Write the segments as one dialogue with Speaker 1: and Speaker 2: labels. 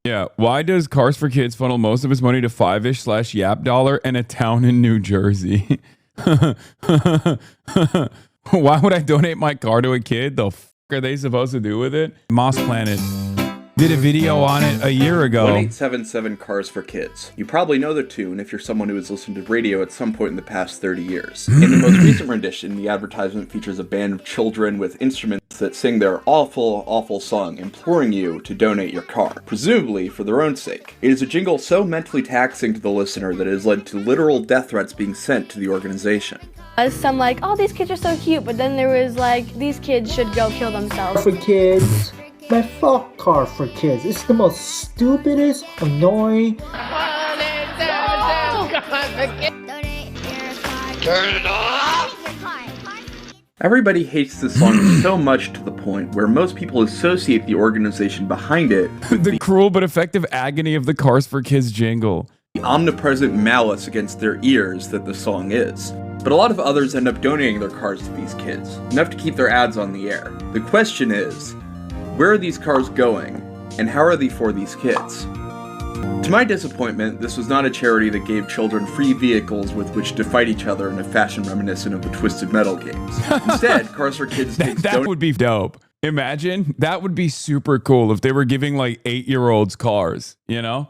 Speaker 1: Yeah. Why does Cars for Kids funnel most of its money to Fiveish/YapDollar and a town in New Jersey? Why would I donate my car to a kid? The f are they supposed to do with it? Moss Planet did a video on it a year ago.
Speaker 2: 1877 Cars for Kids. You probably know the tune if you're someone who has listened to radio at some point in the past 30 years. In the most recent rendition, the advertisement features a band of children with instruments that sing their awful, awful song, imploring you to donate your car, presumably for their own sake. It is a jingle so mentally taxing to the listener that it has led to literal death threats being sent to the organization.
Speaker 3: Some like, oh, these kids are so cute, but then there was like, these kids should go kill themselves.
Speaker 4: For kids. My fuck Car for Kids. It's the most stupidest, annoying.
Speaker 5: Turn it off!
Speaker 2: Everybody hates this song so much to the point where most people associate the organization behind it with
Speaker 1: the cruel but effective agony of the Cars for Kids jingle.
Speaker 2: The omnipresent malice against their ears that the song is. But a lot of others end up donating their cars to these kids, enough to keep their ads on the air. The question is, where are these cars going, and how are they for these kids? To my disappointment, this was not a charity that gave children free vehicles with which to fight each other in a fashion reminiscent of the Twisted Metal games. Instead, Cars for Kids takes
Speaker 1: that would be dope. Imagine, that would be super cool if they were giving like 8-year-olds cars, you know?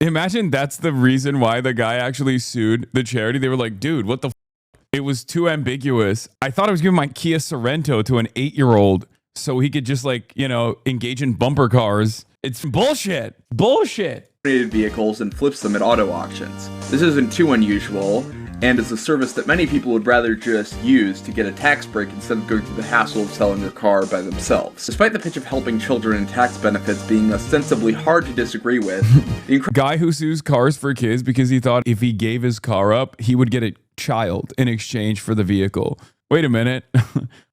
Speaker 1: Imagine that's the reason why the guy actually sued the charity. They were like, dude, what the f? It was too ambiguous. I thought I was giving my Kia Sorento to an 8-year-old so he could just like, you know, engage in bumper cars. It's bullshit. Bullshit.
Speaker 2: Vehicles and flips them at auto auctions. This isn't too unusual, and is a service that many people would rather just use to get a tax break instead of going through the hassle of selling their car by themselves. Despite the pitch of helping children and tax benefits being ostensibly hard to disagree with, the
Speaker 1: guy who sues Cars for Kids because he thought if he gave his car up, he would get a child in exchange for the vehicle. Wait a minute.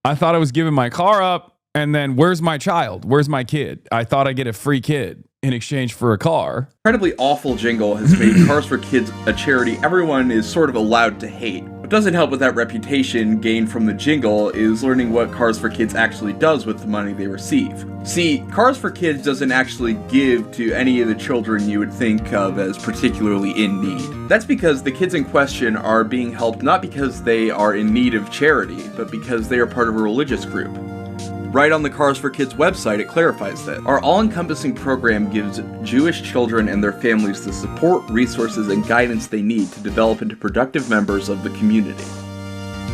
Speaker 1: I thought I was giving my car up, and then where's my child? Where's my kid? I thought I'd get a free kid in exchange for a car.
Speaker 2: Incredibly awful jingle has made Cars for Kids a charity everyone is sort of allowed to hate. What doesn't help with that reputation gained from the jingle is learning what Cars for Kids actually does with the money they receive. See, Cars for Kids doesn't actually give to any of the children you would think of as particularly in need. That's because the kids in question are being helped not because they are in need of charity, but because they are part of a religious group. Right on the Cars for Kids website, it clarifies that. Our all-encompassing program gives Jewish children and their families the support, resources, and guidance they need to develop into productive members of the community.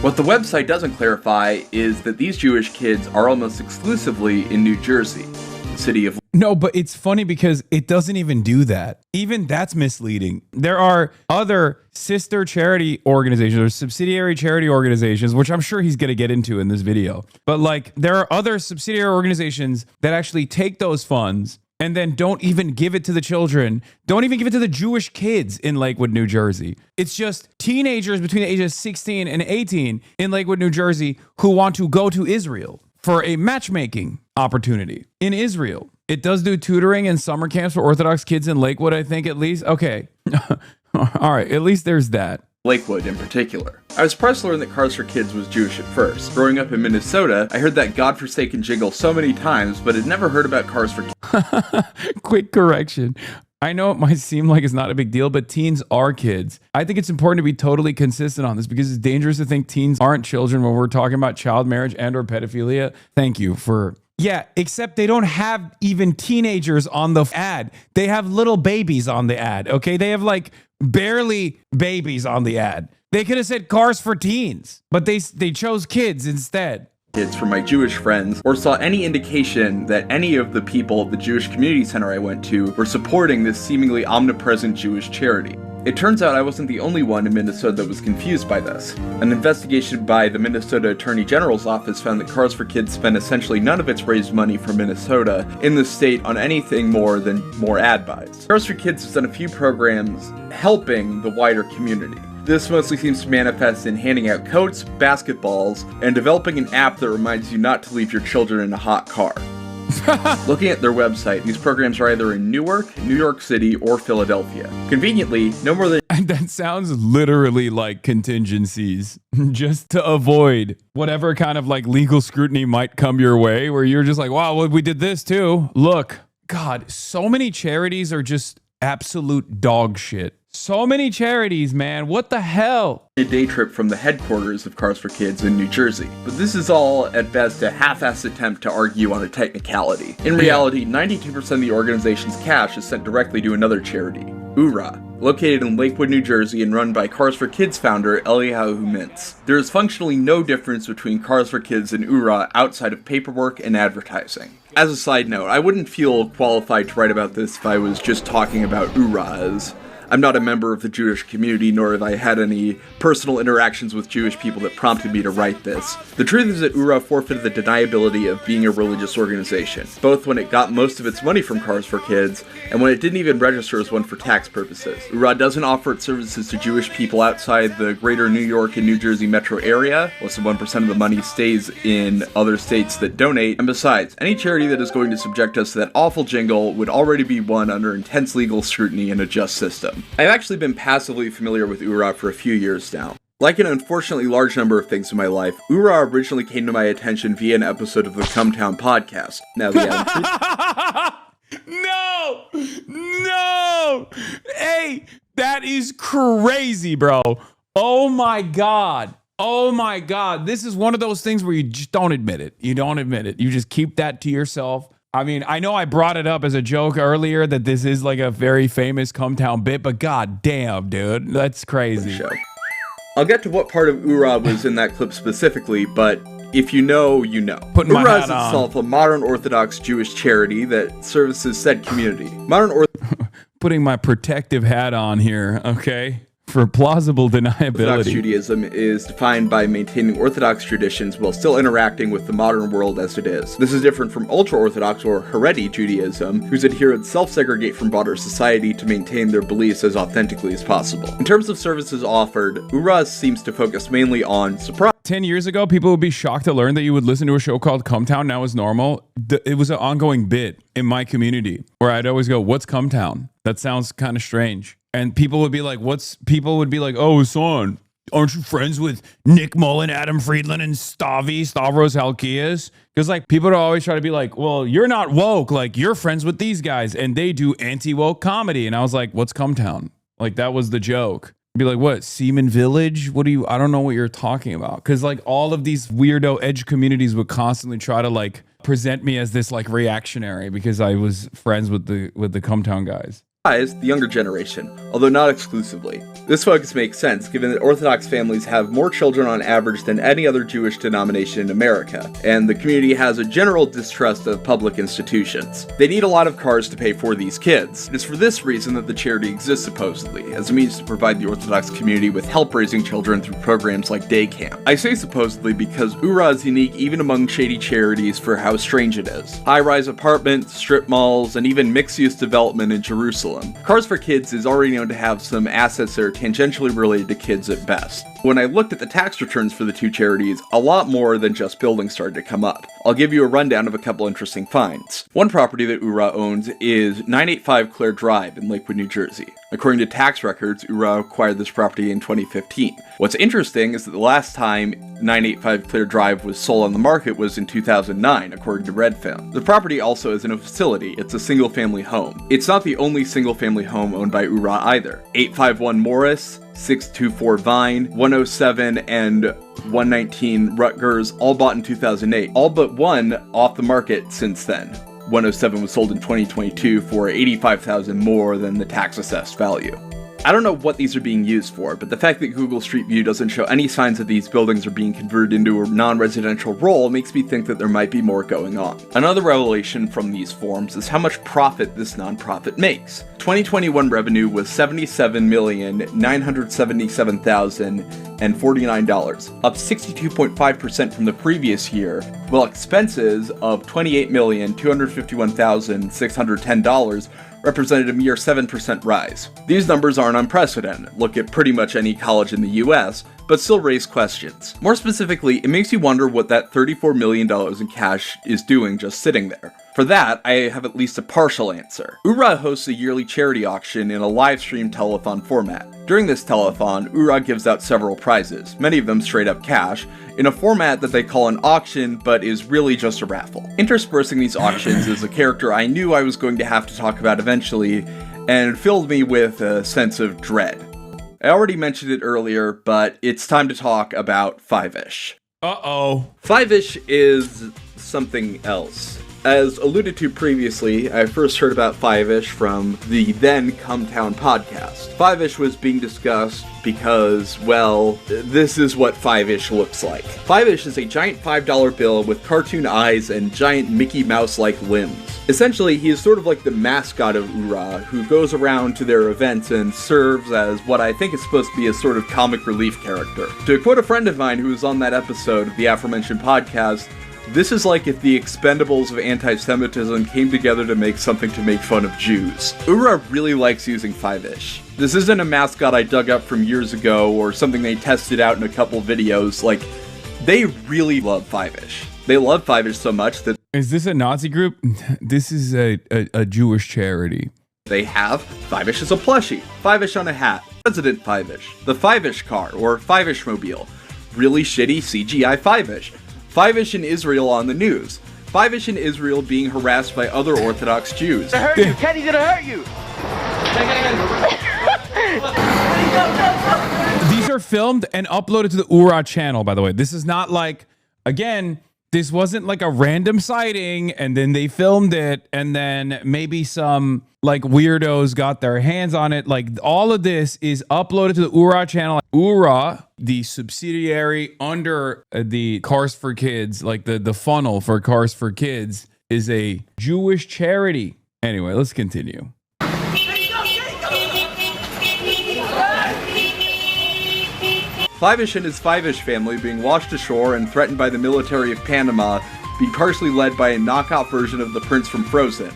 Speaker 2: What the website doesn't clarify is that these Jewish kids are almost exclusively in New Jersey, the city of...
Speaker 1: No, but it's funny because it doesn't even do that. Even that's misleading. There are other sister charity organizations or subsidiary charity organizations, which I'm sure he's going to get into in this video. But like, there are other subsidiary organizations that actually take those funds and then don't even give it to the children. Don't even give it to the Jewish kids in Lakewood, New Jersey. It's just teenagers between the ages 16 and 18 in Lakewood, New Jersey, who want to go to Israel for a matchmaking opportunity in Israel. It does do tutoring and summer camps for Orthodox kids in Lakewood, I think, at least. Okay. All right. At least there's that.
Speaker 2: Lakewood in particular. I was surprised to learn that Cars for Kids was Jewish at first. Growing up in Minnesota, I heard that godforsaken jingle so many times, but had never heard about Cars for Kids.
Speaker 1: Quick correction. I know it might seem like it's not a big deal, but teens are kids. I think it's important to be totally consistent on this because it's dangerous to think teens aren't children when we're talking about child marriage and or pedophilia. Thank you for... Yeah, except they don't have even teenagers on the ad. They have little babies on the ad, okay? They have like barely babies on the ad. They could have said Cars for Teens, but they chose kids instead.
Speaker 2: Kids from my Jewish friends, or saw any indication that any of the people at the Jewish community center I went to were supporting this seemingly omnipresent Jewish charity. It turns out I wasn't the only one in Minnesota that was confused by this. An investigation by the Minnesota Attorney General's office found that Cars for Kids spent essentially none of its raised money from Minnesota in the state on anything more than more ad buys. Cars for Kids has done a few programs helping the wider community. This mostly seems to manifest in handing out coats, basketballs, and developing an app that reminds you not to leave your children in a hot car. Looking at their website, these programs are either in Newark, New York City, or Philadelphia. Conveniently, no more than...
Speaker 1: And that sounds literally like contingencies, just to avoid whatever kind of like legal scrutiny might come your way, where you're just like, wow, well, we did this too. Look, God, so many charities are just absolute dog shit. So many charities, man. What the hell?
Speaker 2: A day trip from the headquarters of Cars for Kids in New Jersey. But this is all, at best, a half-assed attempt to argue on a technicality. In reality, 92% of the organization's cash is sent directly to another charity, URA, located in Lakewood, New Jersey and run by Cars for Kids founder Eliyahu Mintz. There is functionally no difference between Cars for Kids and URA outside of paperwork and advertising. As a side note, I wouldn't feel qualified to write about this if I was just talking about URA, as I'm not a member of the Jewish community, nor have I had any personal interactions with Jewish people that prompted me to write this. The truth is that URA forfeited the deniability of being a religious organization, both when it got most of its money from Cars for Kids, and when it didn't even register as one for tax purposes. URA doesn't offer its services to Jewish people outside the greater New York and New Jersey metro area. Less than 1% of the money stays in other states that donate, and besides, any charity that is going to subject us to that awful jingle would already be one under intense legal scrutiny in a just system. I've actually been passively familiar with URA for a few years now. Like an unfortunately large number of things in my life, URA originally came to my attention via an episode of the Cumtown podcast. Now
Speaker 1: No! Hey, that is crazy, bro. Oh my God. This is one of those things where you just don't admit it. You just keep that to yourself. I mean, I know I brought it up as a joke earlier that this is like a very famous Cumtown bit, but god damn, dude, that's crazy.
Speaker 2: I'll get to what part of URA was in that clip specifically, but if you know, you know. URA is itself a modern Orthodox Jewish charity that services said community.
Speaker 1: Putting my protective hat on here, okay? For plausible deniability.
Speaker 2: Orthodox Judaism is defined by maintaining Orthodox traditions while still interacting with the modern world as it is. This is different from ultra-Orthodox or Haredi Judaism, whose adherents self-segregate from broader society to maintain their beliefs as authentically as possible. In terms of services offered, URA seems to focus mainly on surprise.
Speaker 1: 10 years ago, people would be shocked to learn that you would listen to a show called Cumtown. Now is normal. It was an ongoing bit in my community where I'd always go, what's Cumtown? That sounds kind of strange. And people would be like, oh, son, aren't you friends with Nick Mullen, Adam Friedland, and Stavros Halkias? Because like people would always try to be like, well, you're not woke. Like you're friends with these guys and they do anti-woke comedy. And I was like, what's Cumtown? Like that was the joke. Be like, what, Seaman Village? I don't know what you're talking about. Because like all of these weirdo edge communities would constantly try to like present me as this like reactionary because I was friends with the Cumtown guys.
Speaker 2: The younger generation, although not exclusively. This focus makes sense given that Orthodox families have more children on average than any other Jewish denomination in America, and the community has a general distrust of public institutions. They need a lot of cars to pay for these kids. It is for this reason that the charity exists supposedly, as a means to provide the Orthodox community with help raising children through programs like day camp. I say supposedly because URA is unique even among shady charities for how strange it is. High-rise apartments, strip malls, and even mixed-use development in Jerusalem. Cars for Kids is already known to have some assets that are tangentially related to kids at best. When I looked at the tax returns for the two charities, a lot more than just buildings started to come up. I'll give you a rundown of a couple interesting finds. One property that URA owns is 985 Clare Drive in Lakewood, New Jersey. According to tax records, URA acquired this property in 2015. What's interesting is that the last time 985 Clare Drive was sold on the market was in 2009, according to Redfin. The property also isn't a facility, it's a single-family home. It's not the only single-family home owned by URA either. 851 Morris, 624 Vine, 107 and 119 Rutgers, all bought in 2008. All but one off the market since then. 107 was sold in 2022 for $85,000 more than the tax-assessed value. I don't know what these are being used for, but the fact that Google Street View doesn't show any signs that these buildings are being converted into a non-residential role makes me think that there might be more going on. Another revelation from these forms is how much profit this nonprofit makes. 2021 revenue was $77,977,049, up 62.5% from the previous year, while expenses of $28,251,610 represented a mere 7% rise. These numbers aren't unprecedented. Look at pretty much any college in the US, but still raise questions. More specifically, it makes you wonder what that $34 million in cash is doing just sitting there. For that, I have at least a partial answer. URA hosts a yearly charity auction in a live stream telethon format. During this telethon, URA gives out several prizes, many of them straight up cash, in a format that they call an auction, but is really just a raffle. Interspersing these auctions is a character I knew I was going to have to talk about eventually, and filled me with a sense of dread. I already mentioned it earlier, but it's time to talk about Fiveish.
Speaker 1: Uh-oh.
Speaker 2: Fiveish is something else. As alluded to previously, I first heard about Fiveish from the then Cumtown podcast. Fiveish was being discussed because, well, this is what Fiveish looks like. Fiveish is a giant $5 bill with cartoon eyes and giant Mickey Mouse-like limbs. Essentially, he is sort of like the mascot of URA, who goes around to their events and serves as what I think is supposed to be a sort of comic relief character. To quote a friend of mine who was on that episode of the aforementioned podcast, this is like if the Expendables of anti-Semitism came together to make something to make fun of Jews. URA really likes using Fiveish. This isn't a mascot I dug up from years ago or something they tested out in a couple videos. Like, they really love Fiveish. They love Fiveish so much that...
Speaker 1: Is this a Nazi group? This is a Jewish charity.
Speaker 2: They have Fiveish as a plushie, Fiveish on a hat, President Fiveish, the Fiveish car, or Fiveish mobile, really shitty CGI Fiveish, Fiveish in Israel on the news, Fiveish in Israel being harassed by other Orthodox Jews.
Speaker 5: Gonna hurt you, Kenny's gonna hurt you!
Speaker 1: These are filmed and uploaded to the URA channel, by the way. This is not like, again, this wasn't like a random sighting and then they filmed it and then maybe some like weirdos got their hands on it. Like, all of this is uploaded to the URA channel. URA, the subsidiary under the Cars for Kids, like the funnel for Cars for Kids, is a Jewish charity. Anyway, let's continue.
Speaker 2: Fiveish and his Fiveish family being washed ashore and threatened by the military of Panama, being partially led by a knockoff version of the prince from Frozen.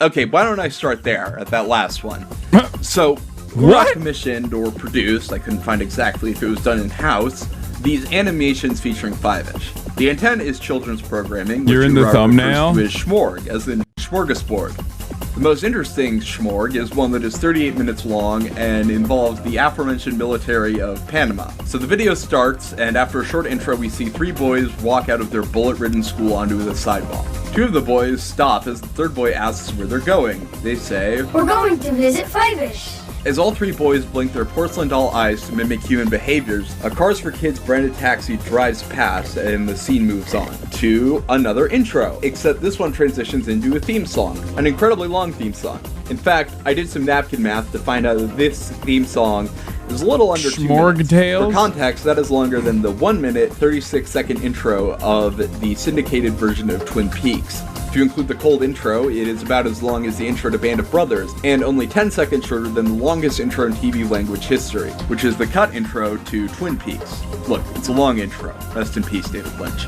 Speaker 2: Okay, why don't I start there, at that last one. So, URA commissioned or produced, I couldn't find exactly if it was done in-house, these animations featuring Fiveish. The intent is children's programming, which
Speaker 1: You're in the
Speaker 2: URA
Speaker 1: thumbnail?
Speaker 2: refers to as Schmorg, as in smorgasbord. The most interesting Schmorg is one that is 38 minutes long and involves the aforementioned military of Panama. So the video starts, and after a short intro we see three boys walk out of their bullet-ridden school onto the sidewalk. Two of the boys stop as the third boy asks where they're going. They say,
Speaker 6: "We're going to visit Fiveish."
Speaker 2: As all three boys blink their porcelain doll eyes to mimic human behaviors, a Cars for Kids branded taxi drives past and the scene moves on to another intro, except this one transitions into a theme song, an incredibly long theme song. In fact, I did some napkin math to find out that this theme song is a little under 2 minutes.
Speaker 1: Schmorgtails?
Speaker 2: For context, that is longer than the 1 minute, 36-second intro of the syndicated version of Twin Peaks. If you include the cold intro, it is about as long as the intro to Band of Brothers, and only 10 seconds shorter than the longest intro in TV language history, which is the cut intro to Twin Peaks. Look, it's a long intro. Rest in peace, David Lynch.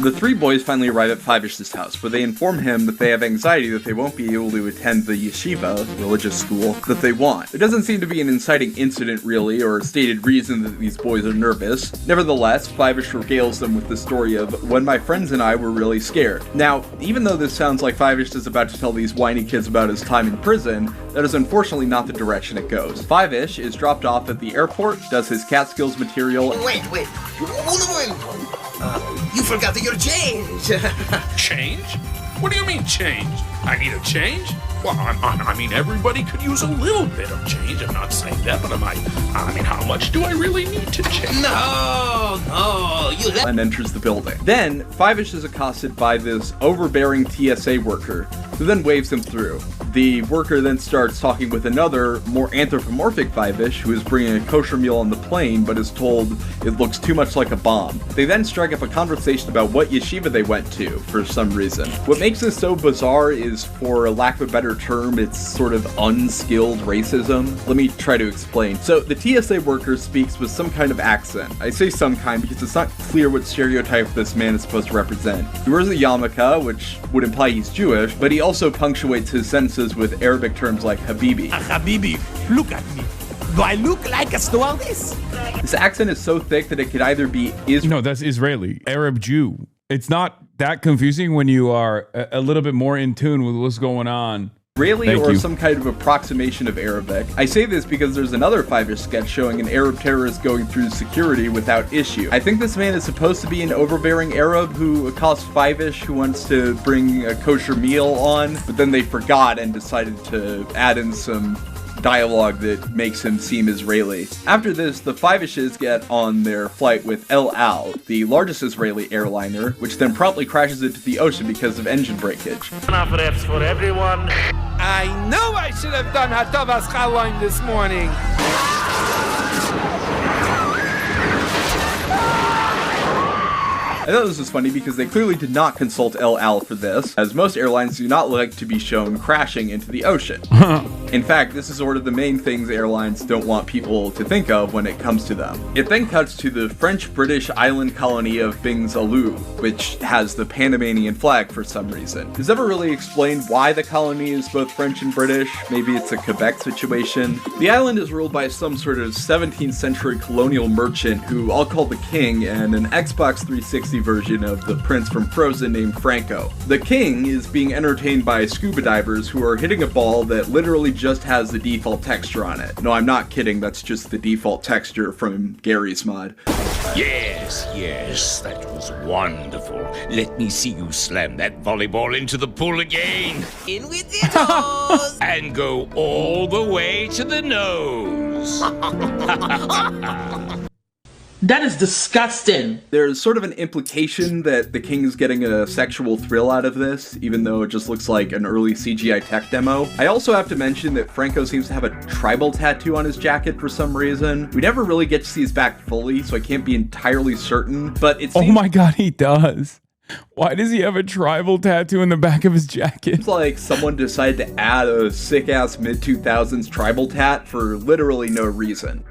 Speaker 2: The three boys finally arrive at Fiveish's house, where they inform him that they have anxiety that they won't be able to attend the yeshiva, religious school, that they want. There doesn't seem to be an inciting incident, really, or a stated reason that these boys are nervous. Nevertheless, Fiveish regales them with the story of when my friends and I were really scared. Now, even though this sounds like Fiveish is about to tell these whiny kids about his time in prison, that is unfortunately not the direction it goes. Fiveish is dropped off at the airport, does his Catskills material.
Speaker 7: Wait. You forgot your change.
Speaker 8: Change? What do you mean change? I need a change? Well, I mean, everybody could use a little bit of change. I'm not saying that, but I mean, how much do I really need to change?
Speaker 7: No, you left.
Speaker 2: And enters the building. Then, Fiveish is accosted by this overbearing TSA worker, who then waves him through. The worker then starts talking with another, more anthropomorphic Fiveish, who is bringing a kosher meal on the plane, but is told it looks too much like a bomb. They then strike up a conversation conversation about what yeshiva they went to for some reason. What makes this so bizarre is, for lack of a better term, it's sort of unskilled racism. Let me try to explain. So the TSA worker speaks with some kind of accent. I say some kind because it's not clear what stereotype this man is supposed to represent. He wears a yarmulke, which would imply he's Jewish, but he also punctuates his sentences with Arabic terms like Habibi.
Speaker 7: Habibi, look at me. Do I look like a stewardess?
Speaker 2: This accent is so thick that it could either be
Speaker 1: No, that's Israeli, Arab Jew. It's not that confusing when you are a little bit more in tune with what's going on.
Speaker 2: Israeli or some kind of approximation of Arabic. I say this because there's another Fiveish sketch showing an Arab terrorist going through security without issue. I think this man is supposed to be an overbearing Arab who accosts Fiveish who wants to bring a kosher meal on, but then they forgot and decided to add in some dialogue that makes him seem Israeli. After this, the Fiveishes get on their flight with El Al, the largest Israeli airliner, which then promptly crashes into the ocean because of engine breakage.
Speaker 5: Enough reps for everyone.
Speaker 7: I know I should have done Hatavas Chalayim this morning.
Speaker 2: I thought this was funny because they clearly did not consult El Al for this, as most airlines do not like to be shown crashing into the ocean. In fact, this is sort of the main things airlines don't want people to think of when it comes to them. It then cuts to the French-British island colony of Bingsalou, which has the Panamanian flag for some reason. It's never really explained why the colony is both French and British. Maybe it's a Quebec situation. The island is ruled by some sort of 17th century colonial merchant who I'll call the King, and an Xbox 360 version of the prince from Frozen named Franco. The King is being entertained by scuba divers who are hitting a ball that literally just has the default texture on it. No, I'm not kidding, that's just the default texture from Gary's mod.
Speaker 9: Yes, that was wonderful. Let me see you slam that volleyball into the pool again.
Speaker 7: In with the toes.
Speaker 9: And go all the way to the nose.
Speaker 10: That is disgusting.
Speaker 2: There's sort of an implication that the King is getting a sexual thrill out of this, even though it just looks like an early CGI tech demo. I also have to mention that Franco seems to have a tribal tattoo on his jacket for some reason. We never really get to see his back fully, so I can't be entirely certain, but it seems—
Speaker 1: Oh my god, he does. Why does he have a tribal tattoo in the back of his jacket?
Speaker 2: It's like someone decided to add a sick-ass mid-2000s tribal tat for literally no reason.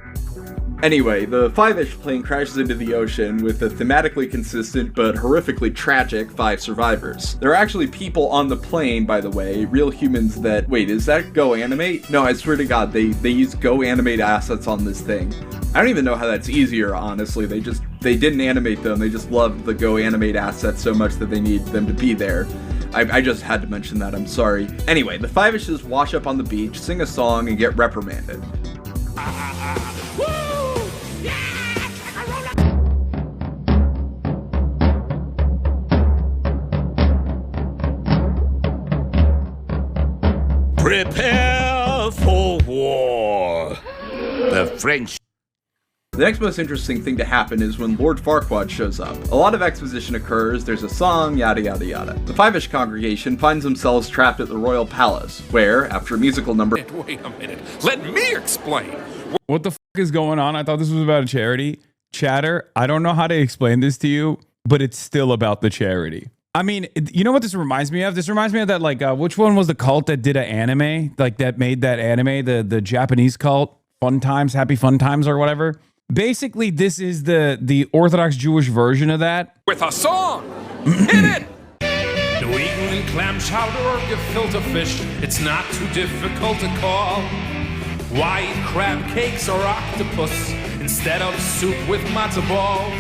Speaker 2: Anyway, the Fiveish plane crashes into the ocean with a thematically consistent but horrifically tragic 5 survivors. There are actually people on the plane, by the way, real humans that— wait, is that Go Animate? No, I swear to god, they use Go Animate assets on this thing. I don't even know how that's easier, honestly. They didn't animate them, they just loved the Go Animate assets so much that they need them to be there. I just had to mention that, I'm sorry. Anyway, the Fiveishes wash up on the beach, sing a song, and get reprimanded.
Speaker 9: Prepare for war. The French.
Speaker 2: The next most interesting thing to happen is when Lord Farquaad shows up. A lot of exposition occurs, there's a song, yada yada yada. The Fiveish congregation finds themselves trapped at the royal palace, where, after a musical number—
Speaker 8: Wait a minute. Let me explain.
Speaker 1: What the f is going on? I thought this was about a charity. Chatter, I don't know how to explain this to you, but it's still about the charity. I mean, you know what this reminds me of? This reminds me of that, like, which one was the cult that did an anime? Like, that made that anime, the Japanese cult, Fun Times, Happy Fun Times or whatever. Basically, this is the Orthodox Jewish version of that.
Speaker 8: With a song. Hit it. New England clam chowder or gefilte fish. It's not too difficult to call. Why eat crab cakes or octopus instead of soup with matzo balls?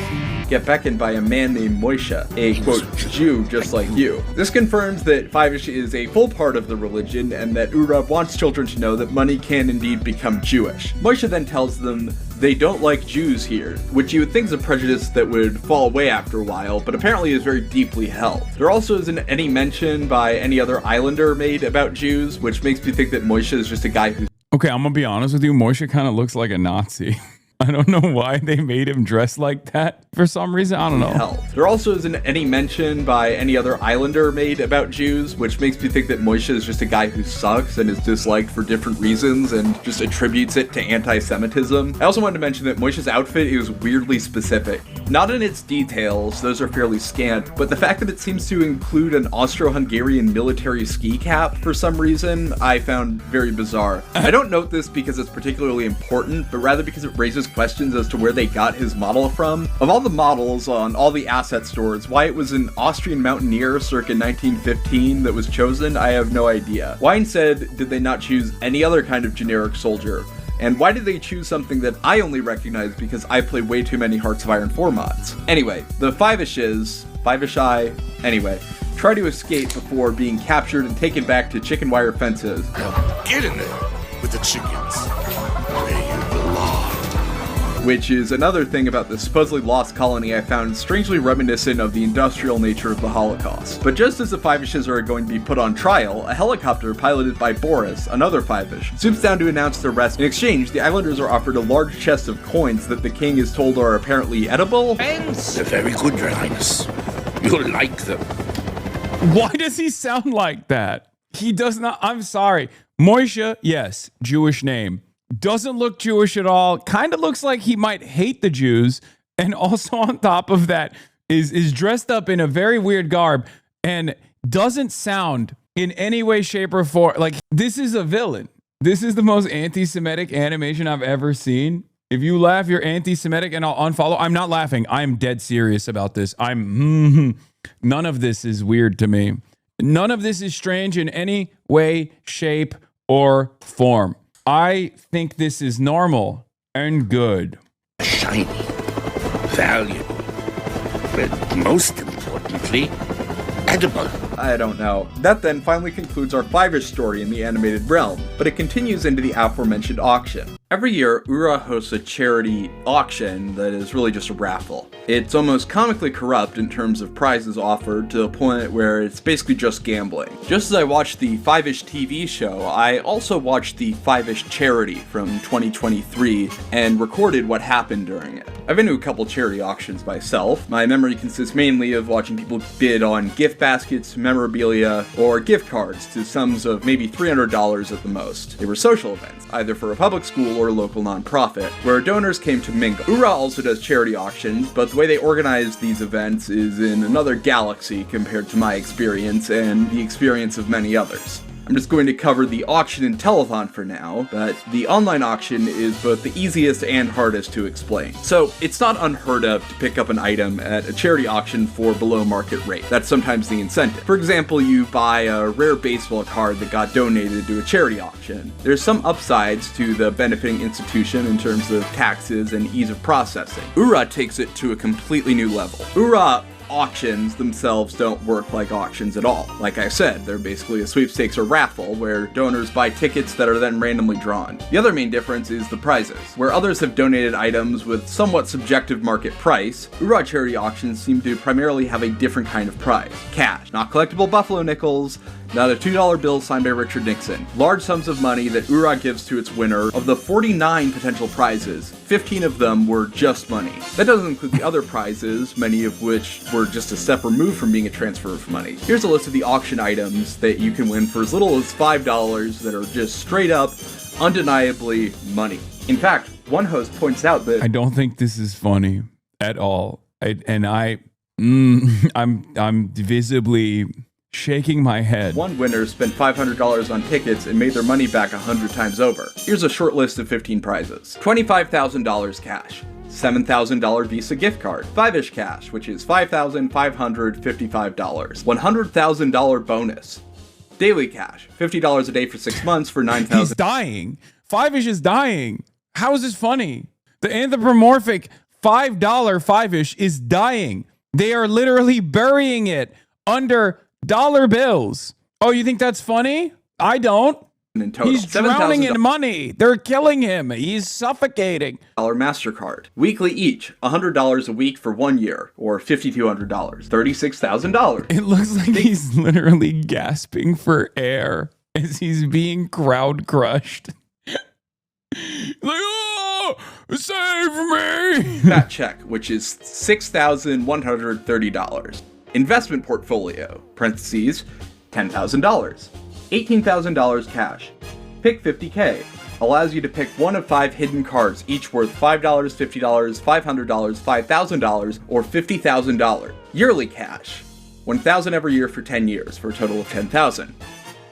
Speaker 2: Get beckoned by a man named Moshe, a, quote, Jew just like you. This confirms that Fiveish is a full part of the religion and that Urab wants children to know that money can indeed become Jewish. Moshe then tells them they don't like Jews here, which you would think is a prejudice that would fall away after a while, but apparently is very deeply held. There also isn't any mention by any other islander made about Jews, which makes me think that Moshe is just a guy who's—
Speaker 1: Okay, I'm gonna be honest with you, Moshe kind of looks like a Nazi. I don't know why they made him dress like that for some reason. I don't know.
Speaker 2: Hell. There also isn't any mention by any other islander made about Jews, which makes me think that Moshe is just a guy who sucks and is disliked for different reasons and just attributes it to anti-Semitism. I also wanted to mention that Moshe's outfit is weirdly specific. Not in its details, those are fairly scant, but the fact that it seems to include an Austro-Hungarian military ski cap for some reason, I found very bizarre. I don't note this because it's particularly important, but rather because it raises questions as to where they got his model from. Of all the models on all the asset stores, why it was an Austrian mountaineer circa 1915 that was chosen, I have no idea. Why instead did they not choose any other kind of generic soldier? And why did they choose something that I only recognize because I play way too many Hearts of Iron 4 mods? Anyway, the Fiveish anyway, try to escape before being captured and taken back to chicken wire fences.
Speaker 9: Get in there with the chickens. Where you belong.
Speaker 2: Which is another thing about this supposedly lost colony I found strangely reminiscent of the industrial nature of the Holocaust. But just as the Fiveishes are going to be put on trial, a helicopter piloted by Boris, another Fiveish, swoops down to announce their arrest. In exchange, the islanders are offered a large chest of coins that the king is told are apparently edible.
Speaker 9: They're very good, Your Highness. You'll like them.
Speaker 1: Why does he sound like that? He does not. I'm sorry. Moishe, yes, Jewish name. Doesn't look Jewish at all. Kind of looks like he might hate the Jews. And also on top of that is dressed up in a very weird garb and doesn't sound in any way, shape, or form. Like, this is a villain. This is the most anti-Semitic animation I've ever seen. If you laugh, you're anti-Semitic and I'll unfollow. I'm not laughing. I'm dead serious about this. None of this is weird to me. None of this is strange in any way, shape, or form. I think this is normal and good.
Speaker 9: Shiny, valuable, but most importantly, edible.
Speaker 2: I don't know. That then finally concludes our Fiveish story in the animated realm, but it continues into the aforementioned auction. Every year, Ura hosts a charity auction that is really just a raffle. It's almost comically corrupt in terms of prizes offered to the point where it's basically just gambling. Just as I watched the Fiveish TV show, I also watched the Fiveish charity from 2023 and recorded what happened during it. I've been to a couple charity auctions myself. My memory consists mainly of watching people bid on gift baskets, memorabilia, or gift cards to sums of maybe $300 at the most. They were social events, either for a public school or a local nonprofit, where donors came to mingle. Ura also does charity auctions, but the way they organize these events is in another galaxy compared to my experience and the experience of many others. I'm just going to cover the auction and telethon for now, but the online auction is both the easiest and hardest to explain. So, it's not unheard of to pick up an item at a charity auction for below market rate. That's sometimes the incentive. For example, you buy a rare baseball card that got donated to a charity auction. There's some upsides to the benefiting institution in terms of taxes and ease of processing. Ura takes it to a completely new level. Ura auctions themselves don't work like auctions at all. Like I said, they're basically a sweepstakes or raffle where donors buy tickets that are then randomly drawn. The other main difference is the prizes. Where others have donated items with somewhat subjective market price, Ura charity auctions seem to primarily have a different kind of prize. Cash, not collectible buffalo nickels, not a $2 bill signed by Richard Nixon. Large sums of money that Ura gives to its winner. Of the 49 potential prizes, 15 of them were just money. That doesn't include the other prizes, many of which were just a step removed from being a transfer of money. Here's a list of the auction items that you can win for as little as $5 that are just straight up, undeniably money. In fact, one host points out that
Speaker 1: I don't think this is funny at all. I'm visibly shaking my head.
Speaker 2: One winner spent $500 on tickets and made their money back 100 times over. Here's a short list of 15 prizes. $25,000 cash. $7,000 Visa gift card. Fiveish cash, which is $5,555. $100,000 bonus. Daily cash. $50 a day for 6 months for $9,000.
Speaker 1: He's dying. Fiveish is dying. How is this funny? The anthropomorphic $5 Fiveish is dying. They are literally burying it under dollar bills. Oh, you think that's funny? I don't.
Speaker 2: In total,
Speaker 1: he's drowning in money. They're killing him. He's suffocating.
Speaker 2: MasterCard. Weekly each. $100 a week for 1 year, or $5,200. $36,000.
Speaker 1: It looks like he's literally gasping for air as he's being crowd crushed. Like, oh, save me!
Speaker 2: That check, which is $6,130. Investment portfolio, parentheses, $10,000. $18,000 cash. Pick 50K. allows you to pick one of 5 hidden cards, each worth $5, $50, $500, $5,000, or $50,000. Yearly cash, $1,000 every year for 10 years, for a total of $10,000.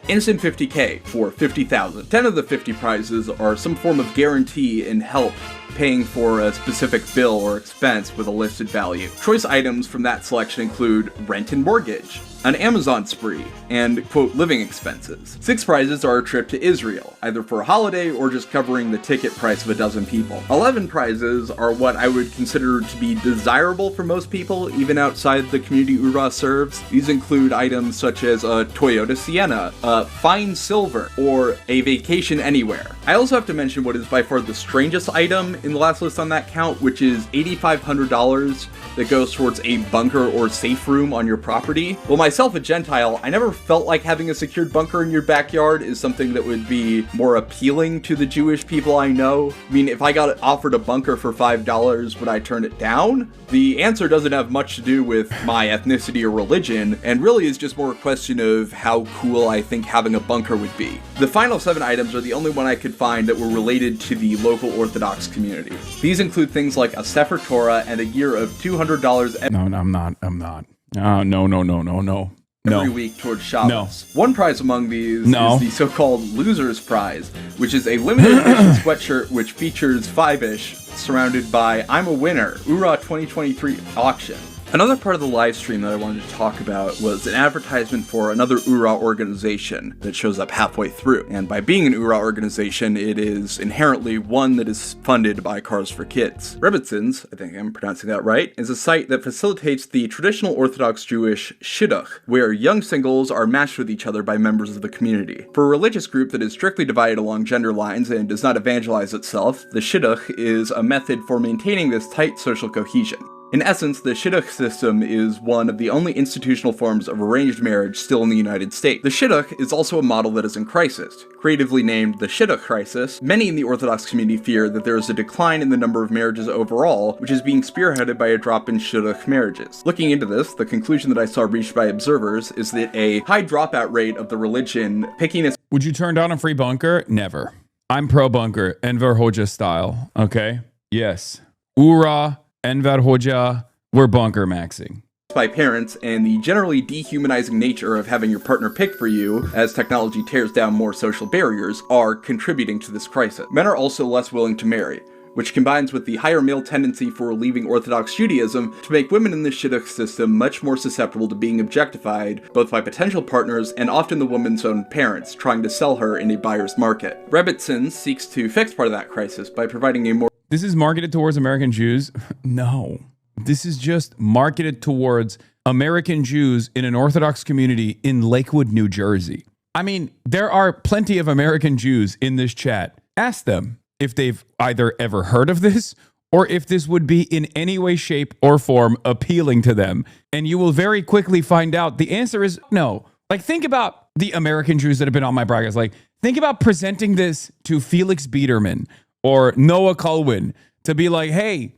Speaker 2: Instant 50K for $50,000. 10 of the 50 prizes are some form of guarantee and help paying for a specific bill or expense with a listed value. Choice items from that selection include rent and mortgage, an Amazon spree, and, quote, living expenses. 6 prizes are a trip to Israel, either for a holiday or just covering the ticket price of a dozen people. 11 prizes are what I would consider to be desirable for most people, even outside the community URA serves. These include items such as a Toyota Sienna, a fine silver, or a vacation anywhere. I also have to mention what is by far the strangest item in the last list on that count, which is $8,500 that goes towards a bunker or safe room on your property. Well, myself, a Gentile, I never felt like having a secured bunker in your backyard is something that would be more appealing to the Jewish people I know. I mean, if I got offered a bunker for $5, would I turn it down? The answer doesn't have much to do with my ethnicity or religion, and really is just more a question of how cool I think having a bunker would be. The final 7 items are the only one I could find that were related to the local Orthodox community. These include things like a Sefer Torah and a year of $200
Speaker 1: No, I'm not. No.
Speaker 2: every week towards Shabbos.
Speaker 1: No.
Speaker 2: One prize among these is the so-called Loser's Prize, which is a limited edition sweatshirt which features Fiveish surrounded by I'm a Winner, URA 2023 auction. Another part of the live stream that I wanted to talk about was an advertisement for another URA organization that shows up halfway through. And by being an URA organization, it is inherently one that is funded by Cars for Kids. Rebbitzins, I think I'm pronouncing that right, is a site that facilitates the traditional Orthodox Jewish shidduch, where young singles are matched with each other by members of the community. For a religious group that is strictly divided along gender lines and does not evangelize itself, the shidduch is a method for maintaining this tight social cohesion. In essence, the shidduch system is one of the only institutional forms of arranged marriage still in the United States. The shidduch is also a model that is in crisis. Creatively named the shidduch crisis, many in the Orthodox community fear that there is a decline in the number of marriages overall, which is being spearheaded by a drop in shidduch marriages. Looking into this, the conclusion that I saw reached by observers is that a high dropout rate of the religion picking its...
Speaker 1: Would you turn down a free bunker? Never. I'm pro bunker, Enver Hoxha style, okay? Yes. URA, Enver Hoxha, we're bunker maxing.
Speaker 2: By parents, and the generally dehumanizing nature of having your partner pick for you, as technology tears down more social barriers, are contributing to this crisis. Men are also less willing to marry, which combines with the higher male tendency for leaving Orthodox Judaism to make women in the shidduch system much more susceptible to being objectified, both by potential partners and often the woman's own parents, trying to sell her in a buyer's market. Rebbitzins seeks to fix part of that crisis by providing a more...
Speaker 1: This is marketed towards American Jews? No. This is just marketed towards American Jews in an Orthodox community in Lakewood, New Jersey. I mean, there are plenty of American Jews in this chat. Ask them if they've either ever heard of this or if this would be in any way, shape, or form appealing to them. And you will very quickly find out the answer is no. Like, think about the American Jews that have been on my broadcast. Like, think about presenting this to Felix Biederman or Noah Culwin to be like, hey,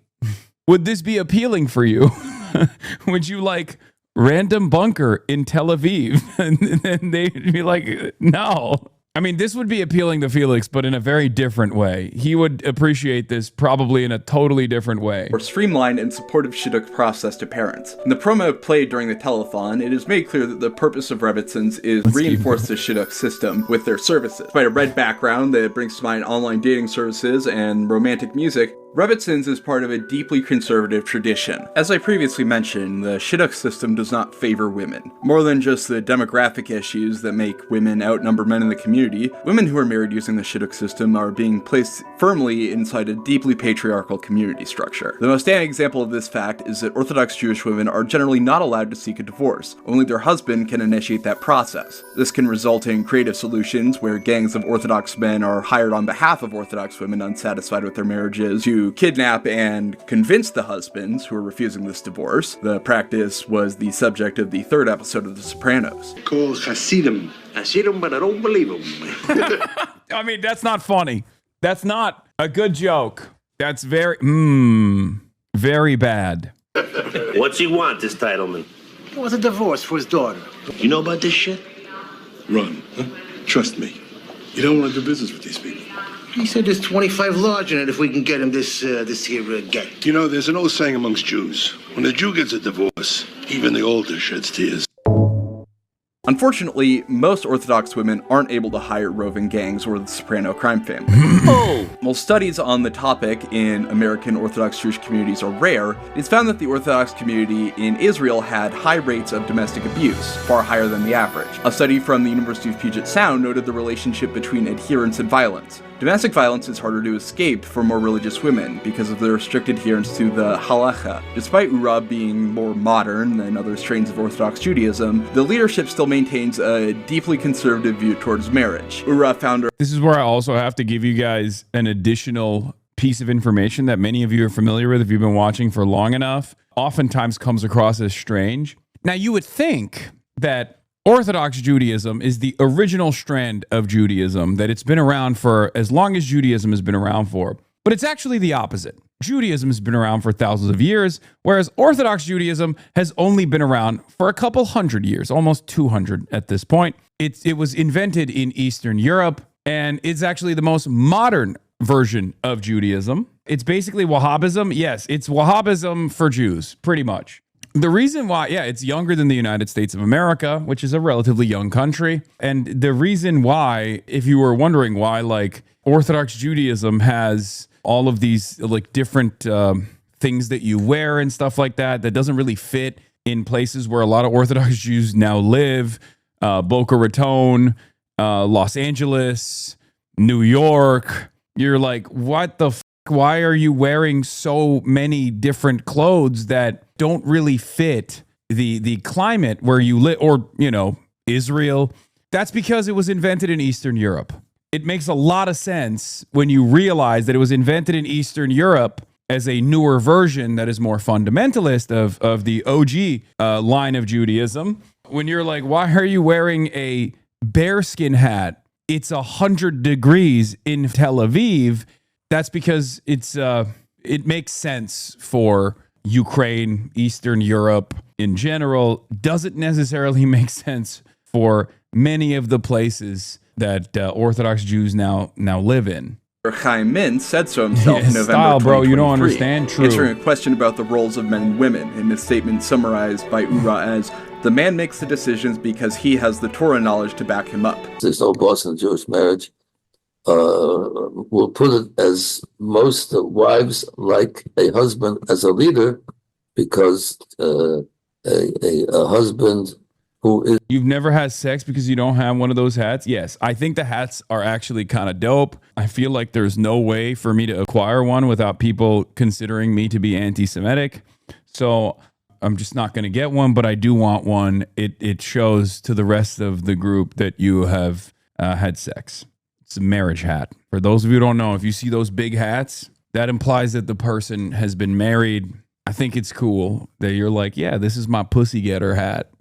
Speaker 1: would this be appealing for you? Would you like random bunker in Tel Aviv? And then they'd be like, no. I mean, this would be appealing to Felix, but in a very different way. He would appreciate this probably in a totally different way.
Speaker 2: Or streamlined and supportive shidduch process to parents. In the promo played during the telethon, it is made clear that the purpose of Rebbitzins is reinforce the shidduch system with their services. Despite a red background that brings to mind online dating services and romantic music, Rebbitzins is part of a deeply conservative tradition. As I previously mentioned, the shidduch system does not favor women. More than just the demographic issues that make women outnumber men in the community, women who are married using the shidduch system are being placed firmly inside a deeply patriarchal community structure. The most standing example of this fact is that Orthodox Jewish women are generally not allowed to seek a divorce. Only their husband can initiate that process. This can result in creative solutions where gangs of Orthodox men are hired on behalf of Orthodox women unsatisfied with their marriages to kidnap and convince the husbands who are refusing this divorce. The practice was the subject of the 3rd episode of The Sopranos.
Speaker 5: Called Hasidim. Hasidim, but I don't believe them.
Speaker 1: I mean, that's not funny. That's not a good joke. That's very bad.
Speaker 5: What's he want, this titleman? He wants a divorce for his daughter. You know about this shit?
Speaker 11: Run. Huh? Trust me. You don't want to do business with these people.
Speaker 5: He said there's 25 large in it if we can get him this here get.
Speaker 11: You know, there's an old saying amongst Jews. When a Jew gets a divorce, even the altar sheds tears.
Speaker 2: Unfortunately, most Orthodox women aren't able to hire roving gangs or the Soprano crime family. While studies on the topic in American Orthodox Jewish communities are rare, it's found that the Orthodox community in Israel had high rates of domestic abuse, far higher than the average. A study from the University of Puget Sound noted the relationship between adherence and violence. Domestic violence is harder to escape for more religious women because of their strict adherence to the halacha. Despite Ura being more modern than other strains of Orthodox Judaism, the leadership still maintains a deeply conservative view towards marriage. Ura founder...
Speaker 1: This is where I also have to give you guys an additional piece of information that many of you are familiar with if you've been watching for long enough. Oftentimes comes across as strange. Now, you would think that Orthodox Judaism is the original strand of Judaism, that it's been around for as long as Judaism has been around for. But it's actually the opposite. Judaism has been around for thousands of years, whereas Orthodox Judaism has only been around for a couple hundred years, almost 200 at this point. It was invented in Eastern Europe, and it's actually the most modern version of Judaism. It's basically Wahhabism. Yes, it's Wahhabism for Jews, pretty much. The reason why, it's younger than the United States of America, which is a relatively young country. And the reason why, if you were wondering why, like, Orthodox Judaism has all of these, like, different things that you wear and stuff like that, that doesn't really fit in places where a lot of Orthodox Jews now live, Boca Raton, Los Angeles, New York. You're like, what the f***? Why are you wearing so many different clothes that don't really fit the climate where you live, or, Israel? That's because it was invented in Eastern Europe. It makes a lot of sense when you realize that it was invented in Eastern Europe as a newer version that is more fundamentalist of the OG line of Judaism. When you're like, why are you wearing a bearskin hat? It's 100 degrees in Tel Aviv. That's because it makes sense for Ukraine, Eastern Europe in general. Doesn't necessarily make sense for many of the places that Orthodox Jews now live in.
Speaker 2: Chaim Mintz said so himself in November
Speaker 1: Style, bro,
Speaker 2: 2023,
Speaker 1: you don't understand. True.
Speaker 2: answering a question about the roles of men and women in a statement summarized by Ura as, "The man makes the decisions because he has the Torah knowledge to back him up."
Speaker 12: There's no boss in Jewish marriage. We'll put it as most wives like a husband as a leader, because a husband who is...
Speaker 1: You've never had sex because you don't have one of those hats? Yes, I think the hats are actually kind of dope. I feel like there's no way for me to acquire one without people considering me to be anti-Semitic. So I'm just not going to get one, but I do want one. It shows to the rest of the group that you have had sex. It's a marriage hat. For those of you who don't know, if you see those big hats, that implies that the person has been married. I think it's cool that you're like, yeah, this is my pussy getter hat.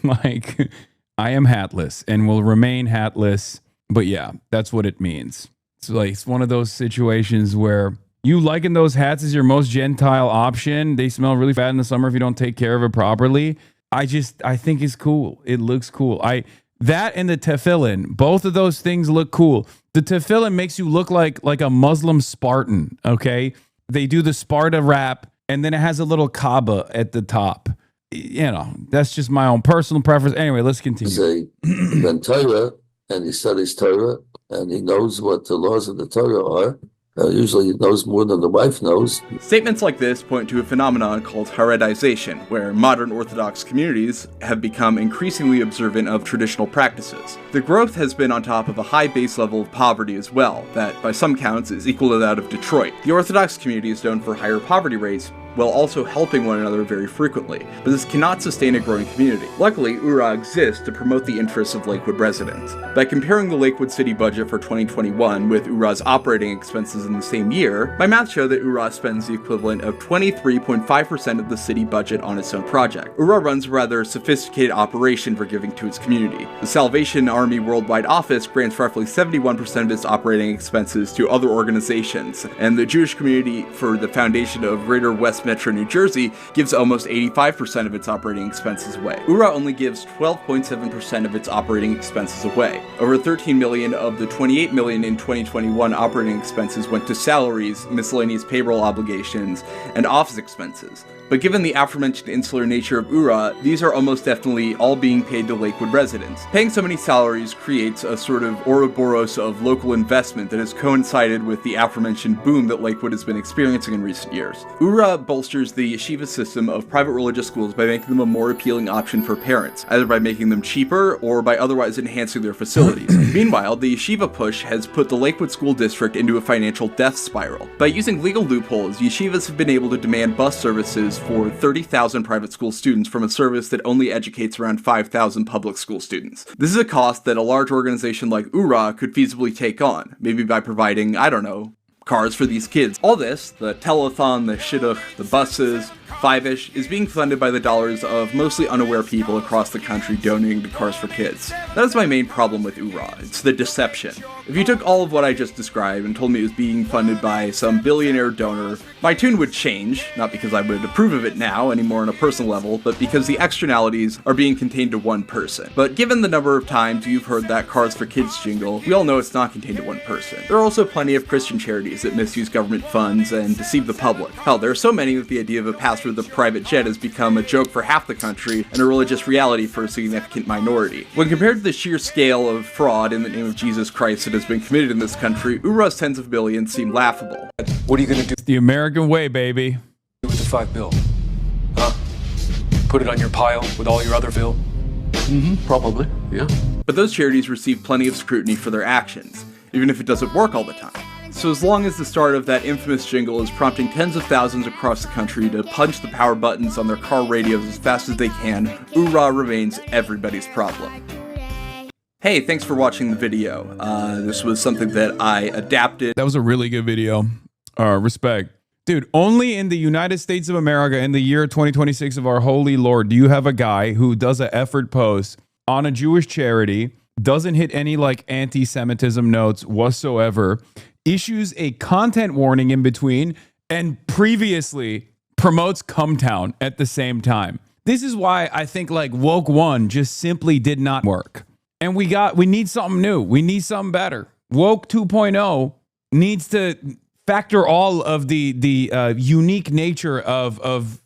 Speaker 1: Like, I am hatless and will remain hatless. But yeah, that's what it means. It's like, it's one of those situations where you liken those hats as your most Gentile option. They smell really bad in the summer if you don't take care of it properly. I think it's cool. It looks cool. That and the tefillin, both of those things look cool. The tefillin makes you look like a Muslim Spartan, okay? They do the Sparta wrap, and then it has a little Kaaba at the top. That's just my own personal preference. Anyway, let's continue.
Speaker 12: He's a Torah, and he studies Torah, and he knows what the laws of the Torah are. Usually he knows more than the wife knows.
Speaker 2: Statements like this point to a phenomenon called Haredization, where modern Orthodox communities have become increasingly observant of traditional practices. The growth has been on top of a high base level of poverty as well, that by some counts is equal to that of Detroit. The Orthodox community is known for higher poverty rates, while also helping one another very frequently, but this cannot sustain a growing community. Luckily, URA exists to promote the interests of Lakewood residents. By comparing the Lakewood city budget for 2021 with URA's operating expenses in the same year, my math showed that URA spends the equivalent of 23.5% of the city budget on its own project. URA runs a rather sophisticated operation for giving to its community. The Salvation Army Worldwide Office grants roughly 71% of its operating expenses to other organizations, and the Jewish community for the foundation of Greater West West Metro New Jersey gives almost 85% of its operating expenses away. URA only gives 12.7% of its operating expenses away. Over 13 million of the 28 million in 2021 operating expenses went to salaries, miscellaneous payroll obligations, and office expenses. But given the aforementioned insular nature of URA, these are almost definitely all being paid to Lakewood residents. Paying so many salaries creates a sort of Ouroboros of local investment that has coincided with the aforementioned boom that Lakewood has been experiencing in recent years. URA bolsters the yeshiva system of private religious schools by making them a more appealing option for parents, either by making them cheaper or by otherwise enhancing their facilities. Meanwhile, the yeshiva push has put the Lakewood School District into a financial death spiral. By using legal loopholes, yeshivas have been able to demand bus services for 30,000 private school students from a service that only educates around 5,000 public school students. This is a cost that a large organization like URA could feasibly take on, maybe by providing, I don't know, cars for these kids. All this, the telethon, the shidduch, the buses, Fiveish, is being funded by the dollars of mostly unaware people across the country donating to Cars for Kids. That is my main problem with URA. It's the deception. If you took all of what I just described and told me it was being funded by some billionaire donor, my tune would change, not because I would approve of it now anymore on a personal level, but because the externalities are being contained to one person. But given the number of times you've heard that Cars for Kids jingle, we all know it's not contained to one person. There are also plenty of Christian charities that misuse government funds and deceive the public. Hell, there are so many that the idea of a pastor with a private jet has become a joke for half the country and a religious reality for a significant minority. When compared to the sheer scale of fraud in the name of Jesus Christ that has been committed in this country, URA's tens of billions seem laughable.
Speaker 13: What are you gonna do?
Speaker 1: It's the American way, baby.
Speaker 13: With the $5 bill? Huh? Put it on your pile with all your other bill?
Speaker 11: Probably, yeah.
Speaker 2: But those charities receive plenty of scrutiny for their actions, even if it doesn't work all the time. So as long as the start of that infamous jingle is prompting tens of thousands across the country to punch the power buttons on their car radios as fast as they can, URA remains everybody's problem. Hey, thanks for watching the video. This was something that I adapted.
Speaker 1: That was a really good video. Respect. Dude, only in the United States of America in the year 2026 of our holy Lord do you have a guy who does an effort post on a Jewish charity, doesn't hit any like anti-Semitism notes whatsoever, issues a content warning in between, and previously promotes Cumtown at the same time. This is why I think like Woke 1 just simply did not work. And we need something new. We need something better. Woke 2.0 needs to factor all of the unique nature of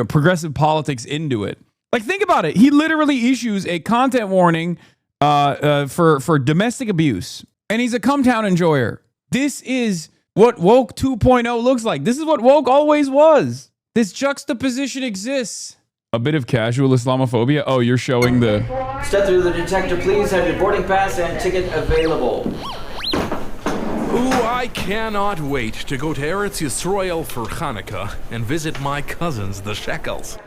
Speaker 1: progressive politics into it. Like, think about it. He literally issues a content warning for domestic abuse, and he's a Cumtown enjoyer. This is what Woke 2.0 looks like. This is what Woke always was. This juxtaposition exists. A bit of casual Islamophobia. Oh, you're showing the...
Speaker 14: Step through the detector, please. Have your boarding pass and ticket available.
Speaker 8: Ooh, I cannot wait to go to Eretz Yisrael for Hanukkah and visit my cousins, the Shekels.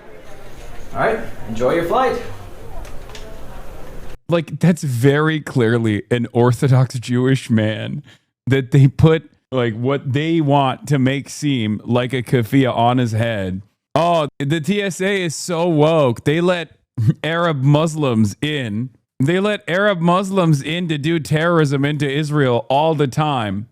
Speaker 14: All right, enjoy your flight.
Speaker 1: Like, that's very clearly an Orthodox Jewish man that they put like what they want to make seem like a keffiyeh on his head. Oh, the TSA is so woke. They let Arab Muslims in. They let Arab Muslims in to do terrorism into Israel all the time.